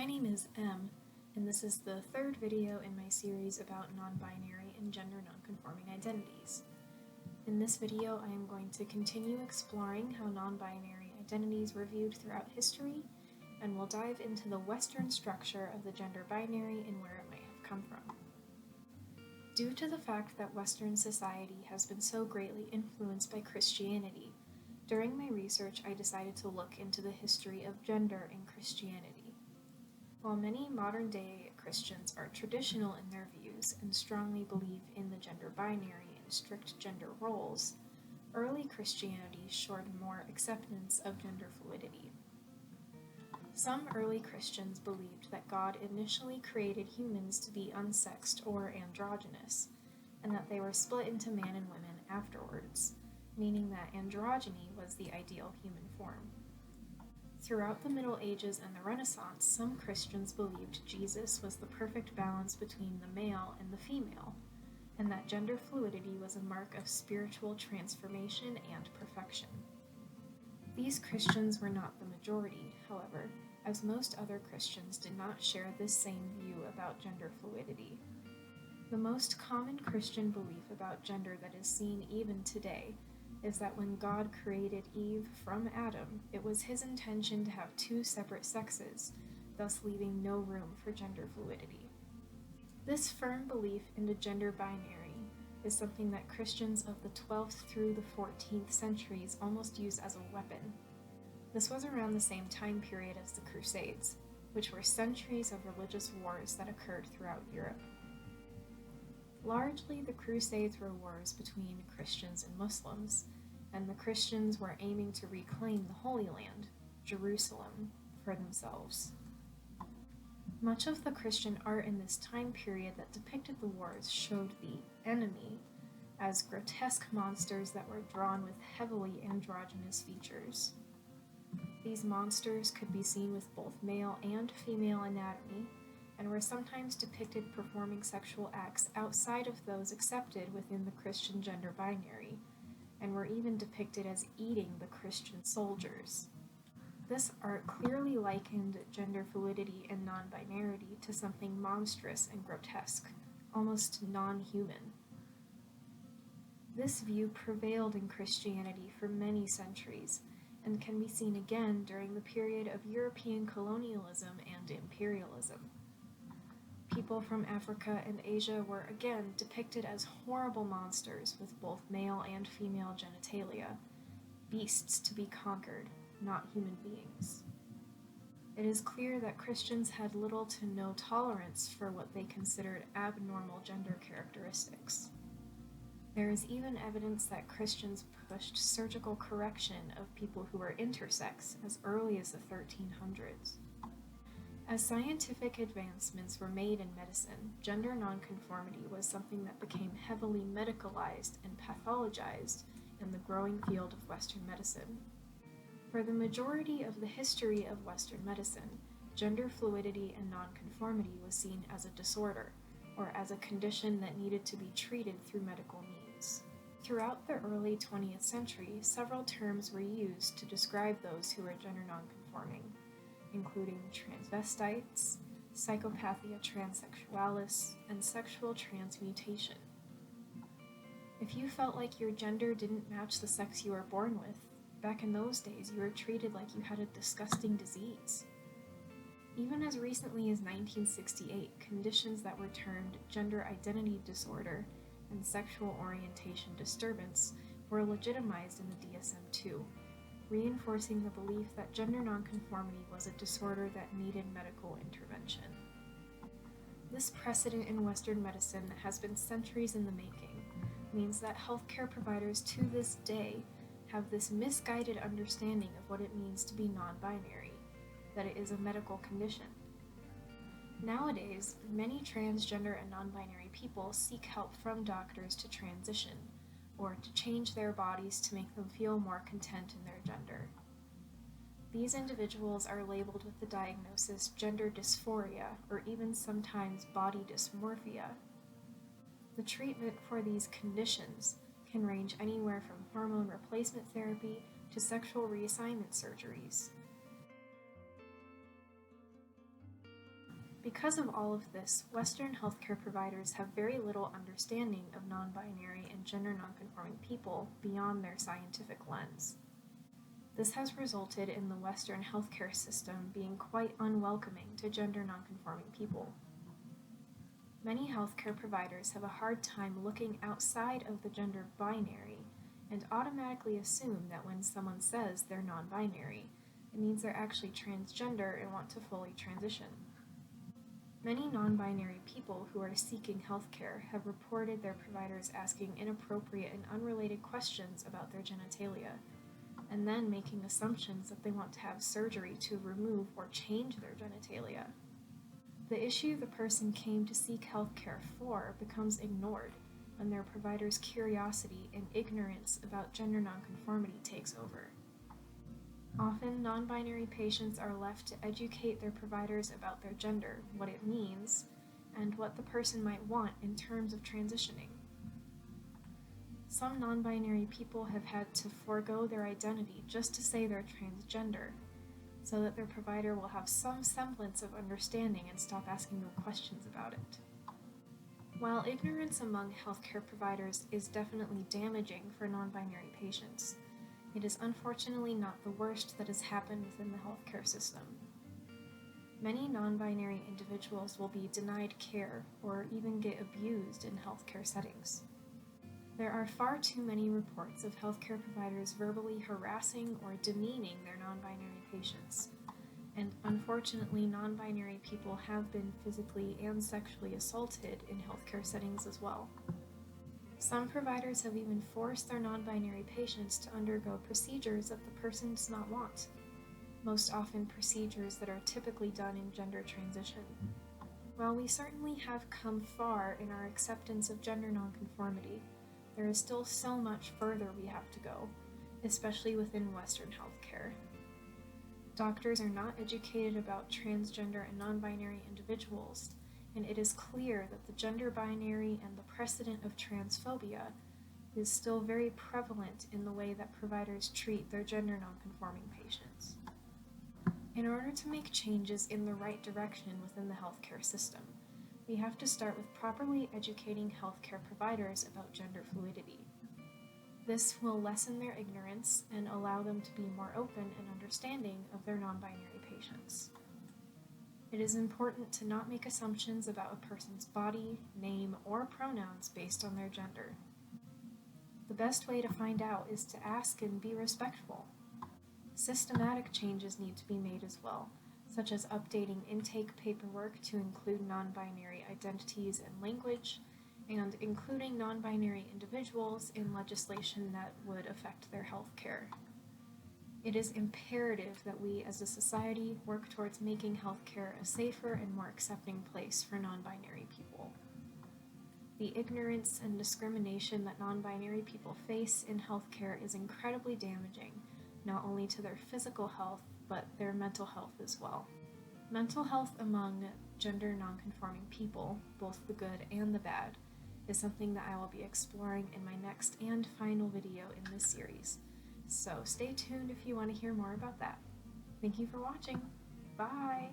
My name is Em, and this is the third video in my series about non-binary and gender non-conforming identities. In this video, I am going to continue exploring how non-binary identities were viewed throughout history, and we'll dive into the Western structure of the gender binary and where it might have come from. Due to the fact that Western society has been so greatly influenced by Christianity, during my research I decided to look into the history of gender in Christianity. While many modern-day Christians are traditional in their views and strongly believe in the gender binary and strict gender roles, early Christianity showed more acceptance of gender fluidity. Some early Christians believed that God initially created humans to be unsexed or androgynous, and that they were split into man and women afterwards, meaning that androgyny was the ideal human form. Throughout the Middle Ages and the Renaissance, some Christians believed Jesus was the perfect balance between the male and the female, and that gender fluidity was a mark of spiritual transformation and perfection. These Christians were not the majority, however, as most other Christians did not share this same view about gender fluidity. The most common Christian belief about gender that is seen even today is that when God created Eve from Adam, it was his intention to have two separate sexes, thus leaving no room for gender fluidity. This firm belief in the gender binary is something that Christians of the 12th through the 14th centuries almost used as a weapon. This was around the same time period as the Crusades, which were centuries of religious wars that occurred throughout Europe. Largely, the Crusades were wars between Christians and Muslims, and the Christians were aiming to reclaim the Holy Land, Jerusalem, for themselves. Much of the Christian art in this time period that depicted the wars showed the enemy as grotesque monsters that were drawn with heavily androgynous features. These monsters could be seen with both male and female anatomy, and were sometimes depicted performing sexual acts outside of those accepted within the Christian gender binary, and were even depicted as eating the Christian soldiers. This art clearly likened gender fluidity and non-binarity to something monstrous and grotesque, almost non-human. This view prevailed in Christianity for many centuries, and can be seen again during the period of European colonialism and imperialism. People from Africa and Asia were again depicted as horrible monsters with both male and female genitalia, beasts to be conquered, not human beings. It is clear that Christians had little to no tolerance for what they considered abnormal gender characteristics. There is even evidence that Christians pushed surgical correction of people who were intersex as early as the 1300s. As scientific advancements were made in medicine, gender nonconformity was something that became heavily medicalized and pathologized in the growing field of Western medicine. For the majority of the history of Western medicine, gender fluidity and nonconformity was seen as a disorder, or as a condition that needed to be treated through medical means. Throughout the early 20th century, several terms were used to describe those who were gender nonconforming, including transvestites, psychopathia transsexualis, and sexual transmutation. If you felt like your gender didn't match the sex you were born with, back in those days you were treated like you had a disgusting disease. Even as recently as 1968, conditions that were termed gender identity disorder and sexual orientation disturbance were legitimized in the DSM-II, reinforcing the belief that gender nonconformity was a disorder that needed medical intervention. This precedent in Western medicine that has been centuries in the making means that healthcare providers to this day have this misguided understanding of what it means to be non-binary, that it is a medical condition. Nowadays, many transgender and non-binary people seek help from doctors to transition, or to change their bodies to make them feel more content in their gender. These individuals are labeled with the diagnosis gender dysphoria, or even sometimes body dysmorphia. The treatment for these conditions can range anywhere from hormone replacement therapy to sexual reassignment surgeries. Because of all of this, Western healthcare providers have very little understanding of non-binary and gender non-conforming people beyond their scientific lens. This has resulted in the Western healthcare system being quite unwelcoming to gender non-conforming people. Many healthcare providers have a hard time looking outside of the gender binary and automatically assume that when someone says they're non-binary, it means they're actually transgender and want to fully transition. Many non-binary people who are seeking healthcare have reported their providers asking inappropriate and unrelated questions about their genitalia, and then making assumptions that they want to have surgery to remove or change their genitalia. The issue the person came to seek healthcare for becomes ignored when their provider's curiosity and ignorance about gender nonconformity takes over. Often, non-binary patients are left to educate their providers about their gender, what it means, and what the person might want in terms of transitioning. Some non-binary people have had to forego their identity just to say they're transgender, so that their provider will have some semblance of understanding and stop asking them questions about it. While ignorance among healthcare providers is definitely damaging for non-binary patients, it is unfortunately not the worst that has happened within the healthcare system. Many non-binary individuals will be denied care or even get abused in healthcare settings. There are far too many reports of healthcare providers verbally harassing or demeaning their non-binary patients, and unfortunately non-binary people have been physically and sexually assaulted in healthcare settings as well. Some providers have even forced their non-binary patients to undergo procedures that the person does not want, most often procedures that are typically done in gender transition. While we certainly have come far in our acceptance of gender nonconformity, there is still so much further we have to go, especially within Western healthcare. Doctors are not educated about transgender and non-binary individuals, and it is clear that the gender binary and the precedent of transphobia is still very prevalent in the way that providers treat their gender nonconforming patients. In order to make changes in the right direction within the healthcare system, we have to start with properly educating healthcare providers about gender fluidity. This will lessen their ignorance and allow them to be more open and understanding of their non-binary patients. It is important to not make assumptions about a person's body, name, or pronouns based on their gender. The best way to find out is to ask and be respectful. Systematic changes need to be made as well, such as updating intake paperwork to include non-binary identities and language, and including non-binary individuals in legislation that would affect their health care. It is imperative that we as a society work towards making healthcare a safer and more accepting place for non-binary people. The ignorance and discrimination that non-binary people face in healthcare is incredibly damaging, not only to their physical health, but their mental health as well. Mental health among gender non-conforming people, both the good and the bad, is something that I will be exploring in my next and final video in this series. So stay tuned if you want to hear more about that. Thank you for watching. Bye!